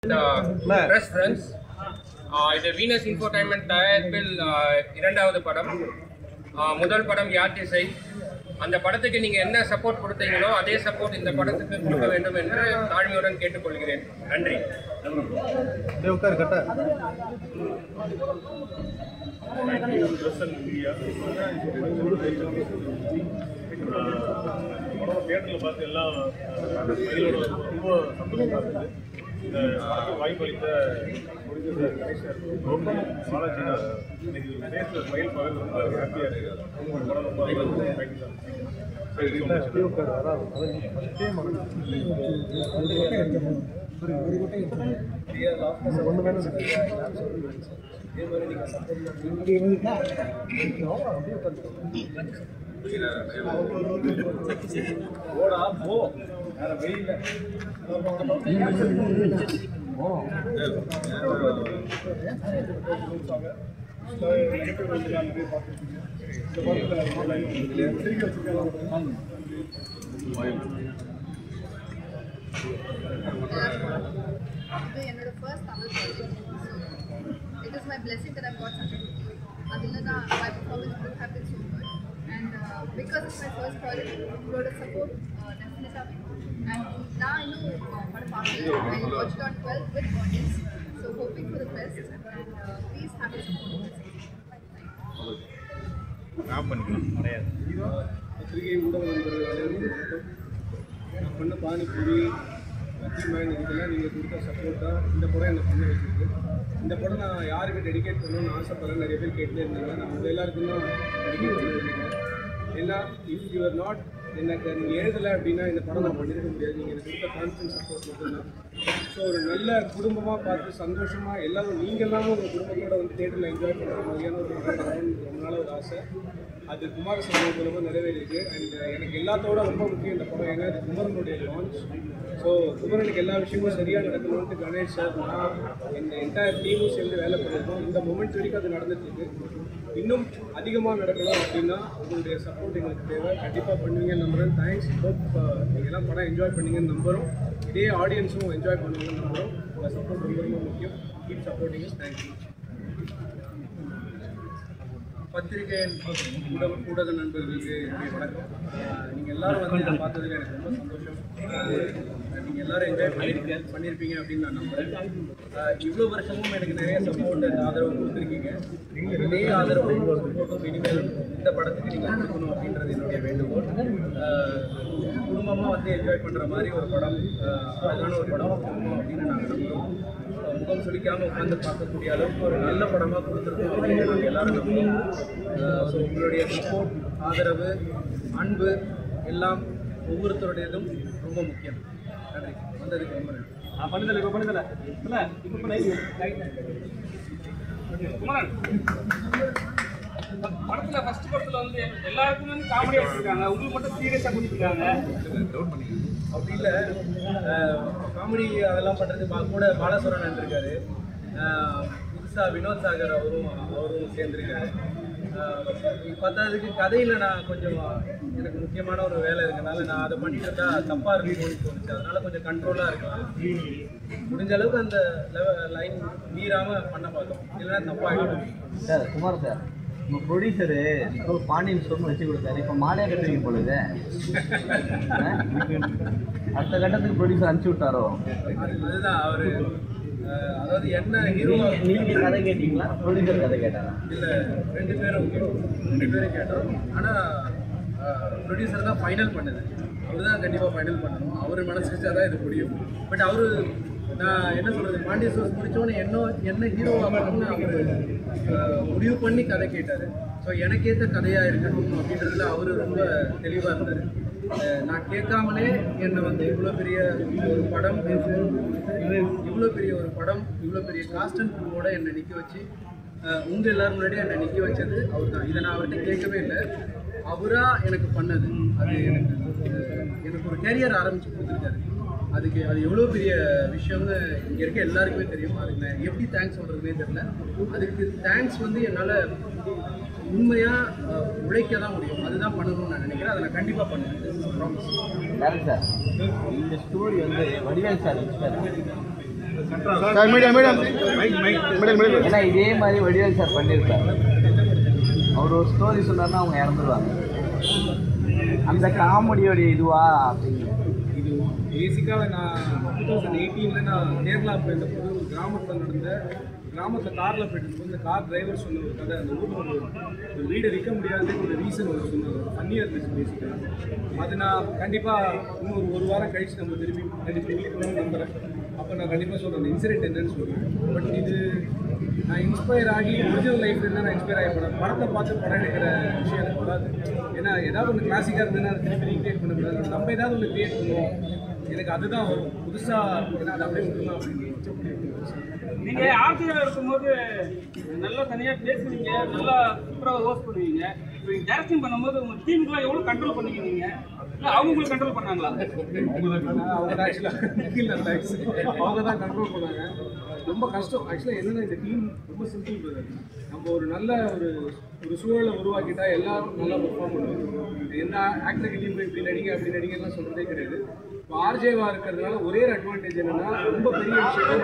Press friends, இது Venus infotainment தயாரிப்பில் இரண்டாவது படம். முதல் படம் யார் திசை. அந்த படத்துக்கு நீங்கள் என்ன சப்போர்ட் கொடுத்தீங்களோ அதே சப்போர்ட் இந்த படத்துக்கு கொடுக்க வேண்டும் என்று தாழ்மையுடன் கேட்டுக்கொள்கிறேன். நன்றி. தியேட்டரில் பார்த்து எல்லாம் ரொம்ப சந்தோஷமாக இந்த வாய்ப்பளித்த ப்ரொடியூசர் கணேஷ் சார், பாலாஜி இன்னைக்கு நேரத்தில் மயில் பகல் ரொம்ப ஹாப்பியாக இருக்குது. உங்களோட படம் ரொம்ப தேங்க்யூ சார். ஓடா போ வேற வெயில் என்னோட first Tamil project. It is my blessing that I've got such a good team. Adilla my performance would have been so good, and because it's my first project, உங்களோட support definitely. And now I know I watched on 12 with audience, so hoping for the best, and please have your support. பத்திரிகை ஊடக நண்பர்கள் நான் பண்ண panipuri man இதுக்கெல்லாம் நீங்கள் கொடுத்த support தான் இந்த படம் என்னை பண்ண வச்சுருக்கு. இந்த படம் நான் யாருக்கு டெடிகேட் பண்ணணும்னு ஆசைப்படுறேன். நிறைய பேர் கேட்டுட்டே இருந்தாங்க. நான் உங்கள் எல்லாருக்கும் தான் டெடிகேட் பண்ண நினைக்கிறேன். ஏன்னா இஃப் யூ ஆர் நாட் எனக்கு நீங்கள் எழுதலை அப்படின்னா இந்த படம் நான் பண்ணியிருக்க முடியாது. நீங்கள் எனக்கு கொடுத்த கான்ஃபிடன்ஸ் சப்போர்ட் மட்டும்தான். ஸோ ஒரு நல்ல குடும்பமாக பார்த்து சந்தோஷமாக எல்லாரும் நீங்கள் எல்லாமும் உங்கள் குடும்பத்தோட வந்து தேட்டரில் என்ஜாய் பண்ணுற மாதிரியான ஒரு ரொம்ப நாள் ஒரு ஆசை. அது குமார சம்பவம் மூலமாக நிறைவேறிருக்கு. அண்ட் எனக்கு எல்லாத்தோட ரொம்ப முக்கியம் இந்த படம். ஏன்னா இது குமரனுடைய லான்ச். ஸோ குமரனுக்கு எல்லா விஷயமும் சரியாக நடக்கணும்ட்டு கணேஷ் சார் நான் இந்த என்டையர் டீமும் சேர்ந்து வேலை பண்ணியிருக்கோம். இந்த மொமெண்ட் வரைக்கும் அது நடந்துட்டுருக்கு. இன்னும் அதிகமாக நடக்கணும் அப்படின்னா உங்களுடைய சப்போர்ட் எங்களுக்கு தேவை. கண்டிப்பாக பண்ணுவீங்கன்னு நம்புகிறேன். தேங்க்ஸ். ஹோப் நீங்கள் எல்லாம் படம் என்ஜாய் பண்ணீங்கன்னு நம்புகிறோம். இதே ஆடியன்ஸும் என்ஜாய் பண்ணுவீங்கன்னு நம்புகிறோம். உங்கள் சப்போர்ட் ரொம்ப ரொம்ப முக்கியம். Keep supporting is. தேங்க்யூ. பத்திரிகை ஊடக நண்பர்களுக்கு வணக்கம். நீங்கள் எல்லோரும் வந்து நான் பார்த்ததில் எனக்கு ரொம்ப சந்தோஷம். நீங்கள் எல்லோரும் என்ஜாய் பண்ணியிருப்பீங்க அப்படின்னு நான் நம்புகிறேன். இவ்வளோ வருஷமும் எனக்கு நிறைய சப்போர்ட் அண்ட் ஆதரவு கொடுத்துருக்கீங்க. இதே ஆதரவு சப்போர்ட்டும் இனிமேல் இந்த படத்துக்கு நீங்கள் கொடுக்கணும் அப்படின்றது என்னுடைய வேண்டுகோள். குடும்பமாக வந்து என்ஜாய் பண்ணுற மாதிரி ஒரு படம், அழகான ஒரு படம் கொடுக்கணும் அப்படின்னு நாங்கள் நம்புகிறோம். முகம் சொல்லிக்காமல் உட்காந்து பார்க்கக்கூடிய அளவுக்கு ஒரு நல்ல படமாக கொடுத்துருக்கோம் அப்படின்னு நாங்கள் எல்லோரும் நம்புகிறோம். ஸோ உங்களுடைய சப்போர்ட், ஆதரவு, அன்பு எல்லாம் ஒவ்வொருத்தருடையதும் ரொம்ப முக்கியம். நன்றி. வந்ததுக்கு ரொம்ப நன்றி. படத்துல ஃபர்ஸ்ட் படத்துல வந்து எல்லாருக்குமே வந்து காமெடியா வச்சிருக்காங்க, உங்களுக்கு மட்டும் சீரியஸா கொடுத்துருக்காங்க. அப்படி இல்லை, காமெடி அதெல்லாம் பண்ணுறது கூட பாலசுரன் இருக்காரு. புதுசாக வினோத் சாகர் அவரும் சேர்ந்துருக்காரு. பத்தாவதுக்கு கதையில் நான் கொஞ்சம் எனக்கு முக்கியமான ஒரு வேலை இருக்கனால நான் அதை பண்ணிட்டு இருந்தால் தப்பாக இருக்குன்னு தோணுச்சு. அதனால் கொஞ்சம் கண்ட்ரோலாக இருக்கலாம். முடிஞ்ச அளவுக்கு அந்த லைன் மீறாமல் பண்ண பார்த்தோம், இல்லைன்னா தப்பாகிடும். சார் குமார் சார், உங்கள் ப்ரொடியூசரு பாண்டியன் ஸ்டோர்னு வச்சு கொடுத்தாரு. இப்போ மாலையாக கட்டுறீங்க பொழுது அடுத்த கட்டத்துக்கு ப்ரொடியூசர் அனுப்பிச்சி விட்டாரோ? அதுதான் அவர், அதாவது என்ன ஹீரோ. நீங்கள் கதை கேட்டீங்களா, ப்ரொடியூசர் கதை கேட்டாரா? இல்லை, ரெண்டு பேரும் கேட்டோம். ஆனால் ப்ரொடியூசர் தான் ஃபைனல் பண்ணுது. அவர் தான் கண்டிப்பாக ஃபைனல் பண்ணணும். அவர் மனசு வச்சா தான் இது முடியும். பட் அவர், நான் என்ன சொல்கிறது, பாண்டியன் ஸ்டோர்ஸ் முடித்தோன்னே என்ன ஹீரோவாக பண்ணணும்னு அவர் முடிவு பண்ணி கதை கேட்டார். ஸோ எனக்கேற்ற கதையாக இருக்கணும் அப்படின்றதுல அவர் ரொம்ப தெளிவாக இருந்தார். நான் கேட்காமலே என்னை வந்து இவ்வளோ பெரிய ஒரு படம், இவ்வளோ பெரிய காஸ்ட் அண்ட் க்ரூவோட என்னை நிற்க வச்சு உங்கள் எல்லோரும் முன்னாடி என்னை நிற்க வச்சது அவர் தான். இதை நான் அவர்கிட்ட கேட்கவே இல்லை, அவராக எனக்கு பண்ணது. அது எனக்கு ஒரு கேரியர் ஆரம்பித்து கொடுத்துருக்காரு. அது எவ்வளோ பெரிய விஷயம்னு இங்கே இருக்க எல்லாருக்குமே தெரியும். அதுக்கு நான் எப்படி தேங்க்ஸ் சொல்கிறதுனே தெரியல. அதுக்கு தேங்க்ஸ் வந்து என்னால் உண்மையாக உழைக்க தான் முடியும். அதுதான் பண்ணணும்னு நான் நினைக்கிறேன். அதை நான் கண்டிப்பாக பண்ணுவேன். சார் இந்த ஸ்டோரி வந்து வடிவேல் சார் ஏன்னா இதே மாதிரி வடிவேல் சார் பண்ணியிருப்பாரு. அவர் ஒரு ஸ்டோரி சொன்னார்னா அவங்க இறந்துருவாங்க. அந்த காமெடியோடைய இதுவா அப்படின்னு இது பேசிக்காக நான் 2018 நான் கேரளா போயிருந்தபோது ஒரு கிராமத்தில் கிராமத்தில் காரில் போயிட்டு இந்த கார் டிரைவர் சொன்ன ஒரு கதை. அந்த ஊரில் ஒரு வீடை விற்க முடியாததுக்கு ஒரு ரீசன் ஒரு சொன்னார். ஃபன்னியாக இருந்துச்சு பேசிக்காக. அது நான் கண்டிப்பாக இன்னும் ஒரு வாரம் கழிச்சு நம்ம திருப்பி மீட் நம்புகிறேன். அப்போ நான் கண்டிப்பாக சொல்கிறேன் அந்த இன்சிடென்ட் என்னன்னு சொல்கிறேன். பட் இது நான் இன்ஸ்பயர் ஆகி ஒரிஜினல் லைஃப்ல இருந்தால் நான் இன்ஸ்பயர் ஆகி படத்தை பார்த்து படம் எடுக்கிற விஷயம் எனக்கு வராது. ஏன்னா ஏதாவது ஒன்று கிளாசிக்காக இருந்ததுன்னா அதை திருப்பி ரீக்ரியேட் பண்ண முடியாது. நம்ம ஏதாவது ஒன்று கிரியேட் பண்ணுவோம். எனக்கு அதுதான் வரும் புதுசாக. ஏன்னா அதை அப்படியே விட்டுலாம் அப்படின்னு நீங்க ஆர்டியில் இருக்கும்போது நல்லா தனியாக பேசுவீங்க, நல்லா சூப்பராக ஹோஸ்ட் பண்ணுவீங்க. இப்போ நீங்கள் டேரக்டிங் பண்ணும்போது உங்கள் டீமுக்குலாம் எவ்வளோ கண்ட்ரோல் பண்ணிக்கிறீங்க? இல்லை அவங்க உங்களுக்கு கண்ட்ரோல் பண்ணாங்களா? அவங்க ஆக்சுவலாக அவங்க தான் கண்ட்ரோல் பண்ணாங்க. ரொம்ப கஷ்டம் ஆக்சுவலாக. என்னென்னா இந்த டீம் ரொம்ப சிம்பிள் பிரதர். நம்ம ஒரு நல்ல ஒரு சூழலை உருவாக்கிட்டா எல்லாரும் நல்லா பெர்ஃபார்ம் பண்ணுவாங்க. எந்த ஆக்டருக்கு டீம் இப்படி நடிங்க அப்படி நடிங்கலாம் சொல்கிறதே கிடையாது. இப்போ ஆர்ஜேவாக இருக்கிறதுனால ஒரே ஒரு அட்வான்டேஜ் என்னென்னா ரொம்ப பெரிய விஷயம்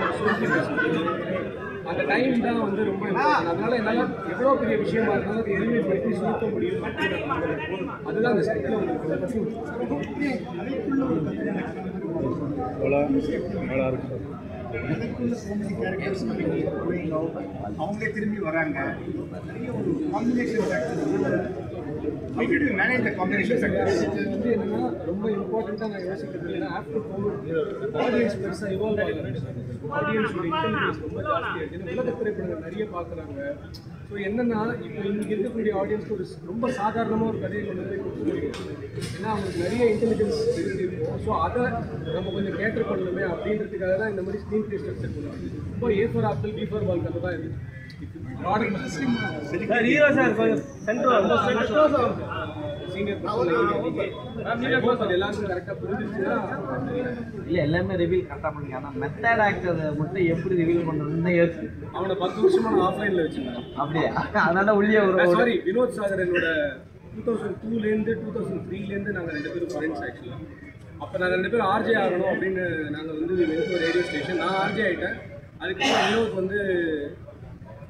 அந்த டைம் தான் வந்து ரொம்ப இம்பார்ட்டன்ட். அதனால என்னால் எவ்வளோ பெரிய விஷயமா இருந்தாலும் அதை எளிமைப்படுத்தி சுருக்க முடியும். அதுதான் அந்த ஸ்டெப்பில் அவங்களே திரும்பி வராங்க. நிறைய ஒரு காம்பினேஷன் மேனேஜ் த காம்பினேஷன் இது வந்து என்னன்னா ரொம்ப இம்பார்ட்டண்ட்டாக நான் யோசிக்கிறது. ஏன்னா ஆஃப்டர் கோவிட் ஆடியன்ஸ் பெருசாக இவால்வ் ஆகுது. ஆடியன்ஸோட இன்டெலிஜென்ஸ் ரொம்ப ஜாஸ்தியாக இருக்குது. உலக திரைப்படங்கள் நிறைய பார்க்குறாங்க. ஸோ என்னென்னா இப்போ இங்கே இருக்கக்கூடிய ஆடியன்ஸ்க்கு ஒரு ரொம்ப சாதாரணமாக ஒரு கதையை கொண்டு போய் கொடுக்க முடியும். ஏன்னா அவங்களுக்கு நிறைய இன்டெலிஜென்ஸ் இருக்கும். ஸோ அதை நம்ம கொஞ்சம் கேட்டர் பண்ணணுமே அப்படின்றதுக்காக தான் இந்த மாதிரி ஸ்க்ரீன் ப்ளே ஸ்ட்ரக்சர் பண்ணுவாங்க. ரொம்ப A for apple B for ball கதை தான் இது. ஹீரோ சார் சீனியர் எல்லாருக்கும் கரெக்டாக புரிஞ்சிச்சுன்னா இல்லை எல்லாமே ரிவீல் கரெக்டாக பண்ணுங்க. ஆனால் மெத்தட் ஆக்டர் மட்டும் எப்படி ரிவீல் பண்ணுறதுன்னு யோசிச்சு அவனை 10 வருஷமா நான் ஆஃப்லைனில் வச்சுருந்தேன். அப்படியே அதனால உள்ளே ஒரு சாரி வினோத் சாகர் என்னோட 2002லேருந்து 2003லேருந்து நாங்கள் 2 பேரும் ஃப்ரெண்ட்ஸ் ஆக்சுவலாக. அப்போ நாங்கள் 2 பேரும் ஆர்ஜே ஆகணும் அப்படின்னு நாங்கள் வந்து ஒரு ரேடியோ ஸ்டேஷன் நான் ஆர்ஜே ஆகிட்டேன். அதுக்கப்புறம் வினோத் வந்து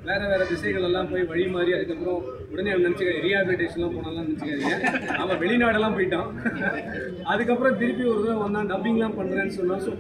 வேறு திசைகள் எல்லாம் போய் வழி மாறி அதுக்கப்புறம் உடனே அவன் நினச்சிக்க ரீஹாபிலிட்டேஷன்லாம் போனாலாம் நினச்சிக்காதீங்க. அவன் வெளிநாடெல்லாம் போயிட்டான். அதுக்கப்புறம் திருப்பி ஒரு தடவை வந்தான் டப்பிங்லாம் பண்ணுறேன்னு சொன்னான். So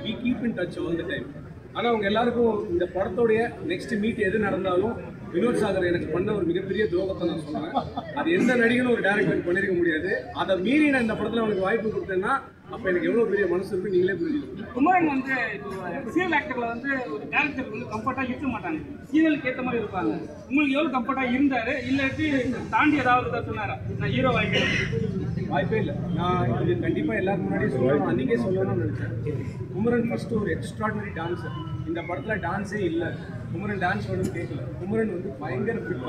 we keep in touch all the time. ஆனால் அவங்க எல்லாருக்கும் இந்த படத்தோடைய நெக்ஸ்ட் மீட் எது நடந்தாலும் வினோத் சாகர் எனக்கு பண்ண ஒரு மிகப்பெரிய துரோகத்தை நான் சொல்லுவேன். அது எந்த நடிகனும் ஒரு டேரக்டர் பண்ணியிருக்க முடியாது. அதை மீறி நான் இந்த படத்தில் அவனுக்கு வாய்ப்பு கொடுத்தேன்னா அப்போ எனக்கு எவ்வளோ பெரிய மனசு இருக்கு நீங்களே புரிஞ்சுக்கணும். குமரன் வந்து இப்போ சீரியல் ஆக்டரில் வந்து ஒரு கேரக்டருக்கு வந்து கம்ஃபர்ட்டாக இருக்க மாட்டாங்க. சீரியலுக்கு ஏற்ற மாதிரி இருப்பாங்க. உங்களுக்கு எவ்வளோ கம்ஃபர்ட்டாக இருந்தார்? இல்லாட்டி தாண்டி ஏதாவது சொன்னாரா நான் ஹீரோ வாய்க்கிறேன்? வாய்ப்பே இல்லை. நான் இது கண்டிப்பாக எல்லாருக்கும் முன்னாடியே சொல்லணும், அன்றைக்கே சொல்லணும்னு நினச்சேன். குமரன் ஃபஸ்ட்டு ஒரு எக்ஸ்ட்ராடினரி டான்ஸர். இந்த படத்தில் டான்ஸே இல்லை. குமரன் டான்ஸ் வேணும்னு கேட்கல. குமரன் வந்து பயங்கர ஃபிட்,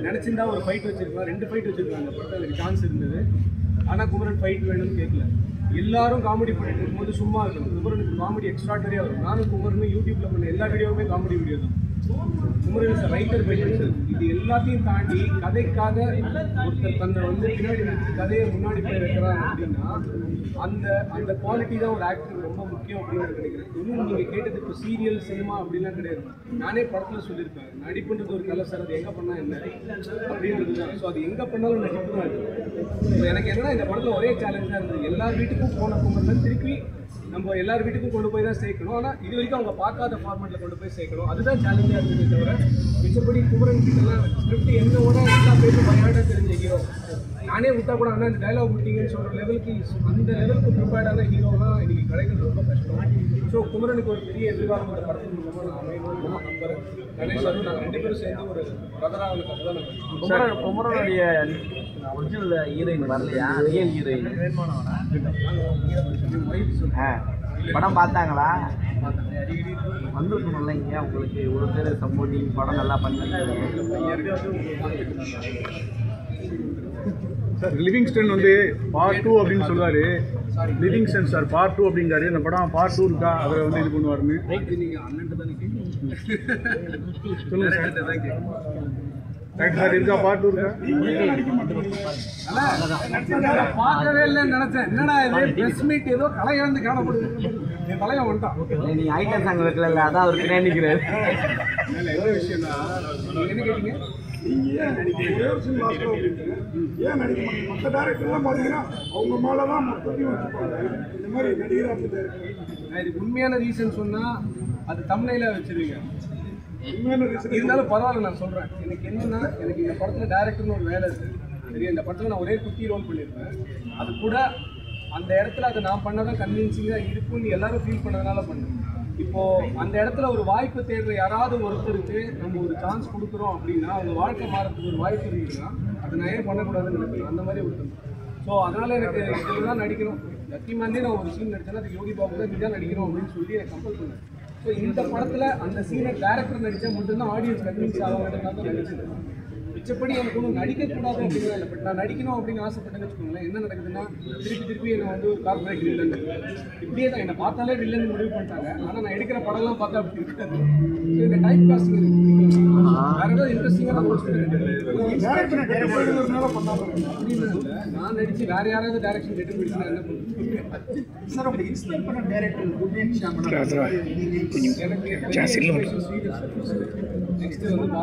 நினச்சிருந்தா ஒரு ஃபைட் வச்சுருக்கலாம், 2 ஃபைட் வச்சுருக்காங்க. அந்த படத்தில் எனக்கு டான்ஸ் இருந்தது. ஆனால் குமரன் ஃபைட் வேணும்னு கேட்கல. எல்லாரும் காமெடி பண்ணிட்டு இருக்கும்போது சும்மா இருக்கணும். குமரனுக்கு காமெடி எக்ஸ்ட்ராடனரியாக வரும். நானும் குமரனும் யூடியூப்பில் பண்ண எல்லா வீடியோவுமே காமெடி வீடியோ தான். Kumaran is writer by nature. இது எல்லாத்தையும் தாண்டி கதைக்காக ஒருத்தர் தன்னை வந்து பின்னாடி கதையை முன்னாடி போய் வைக்கிறாங்க அப்படின்னா அந்த குவாலிட்டி தான் ஒரு ஆக்டருக்கு ரொம்ப முக்கியம் அப்படின்னு நினைக்கிறேன். இன்னும் நீங்கள் கேட்டது இப்போ சீரியல் சினிமா அப்படிலாம் கிடையாது. நானே படத்தில் சொல்லியிருப்பேன், நடிப்புன்றது ஒரு கலை சார், அது எங்கே பண்ணால் என்ன அப்படின்றது தான். ஸோ அது எங்கே பண்ணாலும் நடிப்பு தான் இருக்குது. ஸோ எனக்கு என்னன்னா இந்த படத்தில் ஒரே சேலஞ்சாக இருந்தது. எல்லார் வீட்டுக்கும் போன குமரன் திருப்பி நம்ம எல்லார் வீட்டுக்கும் கொண்டு போய் தான் சேர்க்கணும். ஆனால் இது வரைக்கும் அவங்க பார்க்காத ஃபார்மேட்டில் கொண்டு போய் சேர்க்கணும். அதுதான் சேலஞ்சாக இருந்தது தவிர மிச்சப்படி குமரன் கிட்டலாம் ஸ்கிரிப்ட் என்னோட எல்லா பேரும் பயாடாக தெரிஞ்ச ஹீரோ. நானே விட்டா கூட ஆனால் அந்த டைலாக் விட்டீங்கன்னு சொல்கிற லெவலுக்கு அந்த லெவலுக்கு ப்ரிப்பேர்டான ஹீரோலாம் இன்றைக்கி கிடைக்கிறது ரொம்ப கஷ்டம். ஸோ குமரனுக்கு ஒரு பெரிய எதிர்காலம் அந்த படத்தின் மூலமாக நான் அமையணும்னு நான் நம்புகிறேன். கணேஷ் சாரும் நாங்கள் 2 பேரும் சேர்ந்து ஒரு பிரதராக கதை தான் குமரன். குமரனுடைய ஒரிஜினல் ஹீரோயின் வரலையா? ரியல் ஹீரோயின் படம் பார்த்தாங்களா? வந்துருக்கணும்ல இங்கே உங்களுக்கு இவ்வளோ பேர் சப்போர்ட்டிங் படம் நல்லா பண்ணிருக்கீங்க. சார் லிவிங்ஸ்டன் வந்து பார்ட் 2 அப்படின்னு சொல்லுவார். லிவிங்ஸ்டன் சார் பார்ட் 2 அப்படிங்காரு. இந்த படம் பார்ட் 2 இருக்கா? அதில் வந்து இது பண்ணுவாருன்னு நீங்கள் அண்ணன்ட்டு தானே கேட்கணும். சொல்லுங்கள் சார். தான் கேட்கணும். ரைட் சார், இருக்கா பார்ட் 2 இருக்கா? பார்க்கவே இல்லைன்னு நினைச்சேன். என்னடா இது பிரஸ் மீட் ஏதோ கலை இழந்து காணப்படுது. என் தலைவன் வந்துட்டான். நீங்க ஐட்டம் சாங் வைக்கல, அதான் அவர் பின்னாடி நிற்கிறாரு. என்ன விஷயம்னா, நீங்க என்ன கேட்டீங்க? நீங்கள் ஏன் நடிக்கிறீங்க? ஒரே ஒரு சீன் லாஸ்ட்டில் அப்படின்ட்டு ஏன் நடிக்க மாட்டீங்க? மற்ற டேரக்டர்லாம் பார்த்தீங்கன்னா அவங்க மேலே தான் மொத்தத்தையும் வச்சுப்பாங்க. இந்த மாதிரி நடிகர் அப்படி டேரக்டர் நான் இதுக்கு உண்மையான ரீசன் சொன்னால் அது தமிழையில் வச்சிருவீங்க. உண்மையான ரீசன் இருந்தாலும் பரவாயில்ல, நான் சொல்கிறேன். எனக்கு என்னன்னா, எனக்கு இந்த படத்தில் டேரக்டர்னு ஒரு வேலை இருக்குது. சரி, இந்த படத்தில் நான் ஒரே குட்டி ரோல் பண்ணியிருப்பேன். அது கூட அந்த இடத்துல அதை நான் பண்ணதான் கன்வின்சிங்காக இருக்குன்னு எல்லாரும் ஃபீல் பண்ணதுனால பண்ணேன். இப்போது அந்த இடத்துல ஒரு வாய்ப்பு தேடுற யாராவது ஒருத்தருக்கு நம்ம ஒரு சான்ஸ் கொடுக்குறோம் அப்படின்னா அவங்க வாழ்க்கை மாறத்துக்கு ஒரு வாய்ப்பு இருந்துச்சுன்னா அதை நான் ஏன் பண்ணக்கூடாதுன்னு நினைக்கிறேன். அந்த மாதிரி ஒருத்தர். ஸோ அதனால் எனக்கு இதில் தான் நடிக்கணும். லக்கிமான்லேயே நான் ஒரு சீன் நடிச்சேன்னா அது யோகி பாபு தான் இதுதான் நடிக்கணும் அப்படின்னு சொல்லி எனக்கு கம்பல் பண்ணேன். ஸோ இந்த படத்தில் அந்த சீனை டேரக்டர் நடித்தா மட்டும்தான் ஆடியன்ஸ் கன்வின்ஸ் ஆகாதுன்றதுனால தான் நடிச்சது. மிச்சப்படி எனக்கு ஒன்றும் நடிக்கக்கூடாது அப்படிங்கிறத இல்லை. பட் நான் நடிக்கணும் அப்படின்னு ஆசைப்பட்டேன்னு வச்சுக்கோங்களேன். என்ன நடக்குதுன்னா திருப்பி என்னை வந்து ஒரு கார்பரேட் வில்லன் இப்படியே தான் என்னை பார்த்தாலே வில்லன் முடிவு பண்ணிட்டாங்க. ஆனால் நான் எடுக்கிற படம்லாம் பார்த்தா அப்படி இருக்காது. ஸோ இந்த டைப் காஸ்டிங் வேற ஏதாவது இன்ட்ரெஸ்டிங்கான டேரக்டரை டைரக்டர்னால பண்ணாமல் அப்படின்னு இல்லை. நான் நடிச்சு வேற யாராவது டைரக்ஷன் கெட்டு போயிடுச்சுன்னா என்ன பண்ணுறது? சார் அப்படி இன்ஸ்பயர் பண்ண டேரக்டர் குட்நைட் ஷாமனா நெக்ஸ்ட் வந்து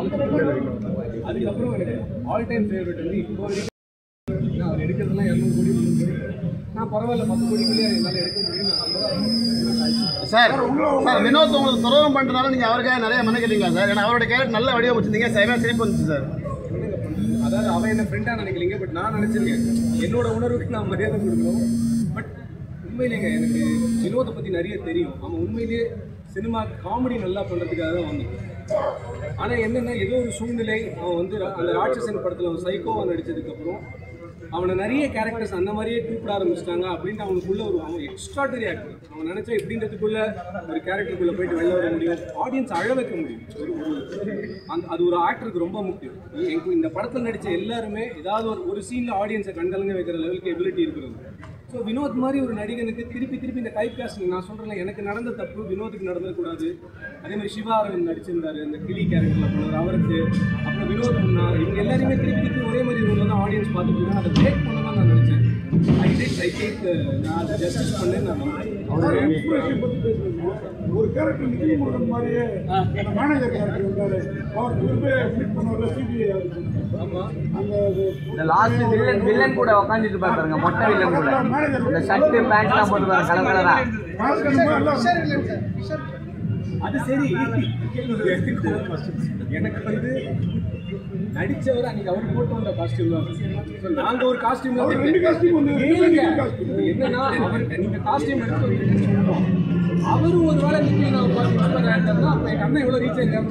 அதுக்கப்புறம் எனக்கு ஆல் டைம் ஃபேவரட் வந்து இப்போ வரைக்கும் அவர் எடுக்கிறதுலாம் 200 கோடி 300 கோடி. நான் பரவாயில்ல 10 கோடிக்குள்ளே என்னால் எடுக்க முடியும். சார் வினோத் உங்களுக்கு துரோகம் பண்ணுறதுனால நீங்கள் அவருக்காக நிறைய மன்னிக்கிறீங்களா சார்? ஏன்னா அவரோட கேரக்டர் நல்ல வடிவம் வச்சுருந்தீங்க, சரியாக சிரிப்பு வந்துச்சு சார். அதாவது அவன் என்ன ஃப்ரெண்டாக நினைக்கலீங்க. பட் நான் நினச்சிருக்கேன் என்னோட உணர்வுக்கு நான் மரியாதை கொடுக்கணும். பட் உண்மையிலேங்க எனக்கு வினோத்தை பற்றி நிறைய தெரியும். அவன் உண்மையிலேயே சினிமா காமெடி நல்லா பண்ணுறதுக்காக தான் வந்தான். ஆனால் என்னென்னா ஏதோ ஒரு சூழ்நிலை அவன் வந்து அந்த ராட்சசன் படத்தில் அவன் சைக்கோவாக நடித்ததுக்கப்புறம் அவனை நிறைய கேரக்டர்ஸ் அந்த மாதிரியே கூப்பிட ஆரம்பிச்சிட்டாங்க. அப்படின்ட்டு அவனுக்குள்ள அவன் எக்ஸ்ட்ராடரி ஆக்டர். அவன் நினச்சா இப்படின்றதுக்குள்ள ஒரு கேரக்டருக்குள்ளே போயிட்டு வெளில வர முடியும், ஆடியன்ஸ் அழ வைக்க முடியும். அது ஒரு ஆக்டருக்கு ரொம்ப முக்கியம். இந்த படத்தில் நடித்த எல்லாருமே ஏதாவது ஒரு சீனில் ஆடியன்ஸை கண்கலங்க வைக்கிற லெவலுக்கு எபிலிட்டி இருக்கிறது. ஸோ வினோத் மாதிரி ஒரு நடிகனுக்கு திருப்பி இந்த டைப் காஸ்டிங் நான் சொல்கிறேன். எனக்கு நடந்த தப்பு வினோத்துக்கு நடந்துக்கூடாது. அதே மாதிரி சிவா அரவிந்த் நடிச்சிருந்தாரு, அந்த கிளி கேரக்டரில் பண்ணார் அவருக்கு. அப்புறம் வினோத் முன்னா இவங்க எல்லாருமே திருப்பி ஒரே மாதிரி ரோலில் தான் ஆடியன்ஸ் பார்த்துட்டு அதை பிரேக் பண்ண தான் நான் நினச்சேன். ஐ திங்க் நான் அதை ஜஸ்டிஸ் பண்ணேன். நான் ஒரு கேரக்டர் நிதி முருகன் மாதிரியே மேனேஜர் கேரக்டர் இருந்தாரு. அவர் ஃபிட் பண்ண சிபிஐ இந்த லாஸ்ட் வில்லன் கூட உட்காந்துட்டு பாருங்க, மொட்டை வில்லன் கூட இந்த ஷர்ட் பேண்ட்லாம் போட்டு பாருங்க கலர் கலரா. அது சரி, எனக்கு வந்து நடிச்சவர் அன்னைக்கு அவர் போட்டு வந்த காஸ்டியூம் தான். நாங்கள் ஒரு காஸ்டியூம் என்னன்னா நீங்க காஸ்டியூம் எடுத்து அவரும் ஒரு வேலை நிற்கி நான் பார்த்து அப்போ எங்கள் அண்ணன் எவ்வளோ ரீச் ஆகிருக்காங்க.